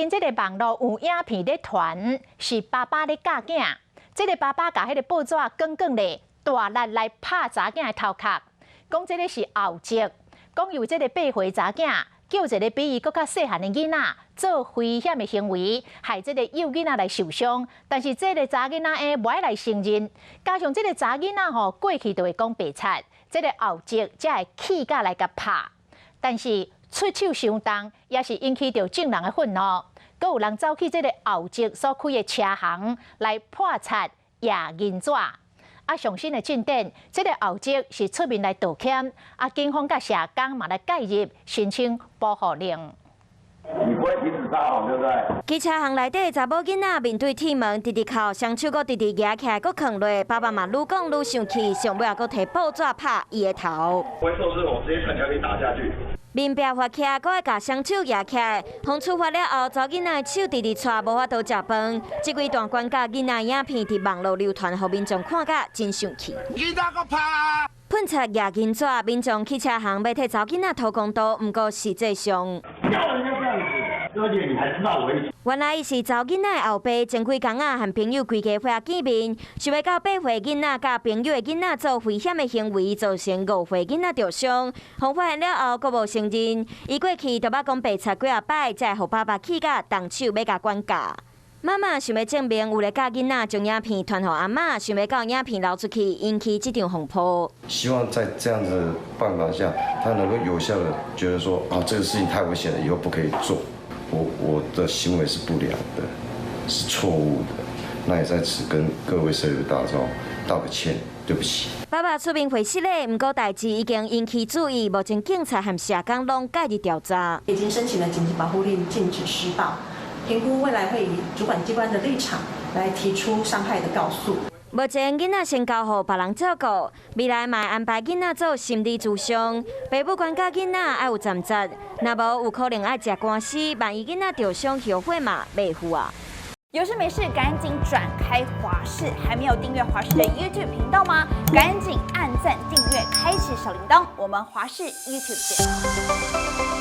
近这个网络有影片咧传，是爸爸咧教囝，这个爸爸甲迄个报纸耿耿咧大力来拍查囝的头壳，讲这个是后责，讲由这个8岁查囝叫一个比伊搁较细汉的囡仔做危险的行为，害这个幼囡仔来受伤，但是这个查囡仔无爱来承认，加上这个查囡仔过去就会讲白贼，这个后责才会气甲来甲拍，但是出手伤重，也是引起着众人的愤怒。阁有人走去这个后责所开的车行来破拆夜银纸。上新的进展，这个后责是出面来道歉，警方甲社工嘛来介入，申请保护令。你不会停止撒谎，对不对？汽车行内底查某囡仔面对铁门，直直哭，双手搁直直举起来，搁扛落。爸爸嘛愈讲愈生气，上尾也搁摕报纸拍伊的头。不会受伤，我直接藤条给你打下去。面壁发起，搁爱甲双手举起来。风处罚了后，查囡仔的手直直拽，无法度食饭。这几段关甲囡仔影片伫网络流传，互民众看甲真生气。你哪个拍？喷漆夜银纸，民众汽车行要替查囡仔偷公道，毋过实际上，不要人家这样子，而且你还知道我。原来伊是查囡仔的后爸，前几工仔和朋友规家伙见面，想要到8岁囡仔甲朋友的囡仔做危险的行为，造成5岁囡仔受伤。方发现了后，阁无承认，伊过去就捌讲白贼几啊摆，才互爸爸气甲动手要甲管教。妈妈想要证明有咧教囡仔，将影片传予阿嬷，想要到影片流出去，引起这场风波。希望在这样子的办法下，他能够有效的觉得说，这个事情太危险了，以后不可以做。我的行为是不良的，是错误的。那也在此跟各位社会大众道个歉，对不起。爸爸出面回信咧，不过代志已经引起注意，目前警察和社工拢介入调查。已经申请了紧急保护令，禁止施暴。评估未来会以主管机关的立场来提出伤害的告诉。目前囡仔先交予别人照顾，未来嘛安排囡仔做心理咨询。爸母管教囡仔爱有站责，若无有可能爱吃官司，万一囡仔受伤后悔嘛袂负啊。有事没事赶紧转开华视，还没有订阅华视的 YouTube 频道吗？赶紧按赞、订阅、开启小铃铛，我们华视 YouTube 见。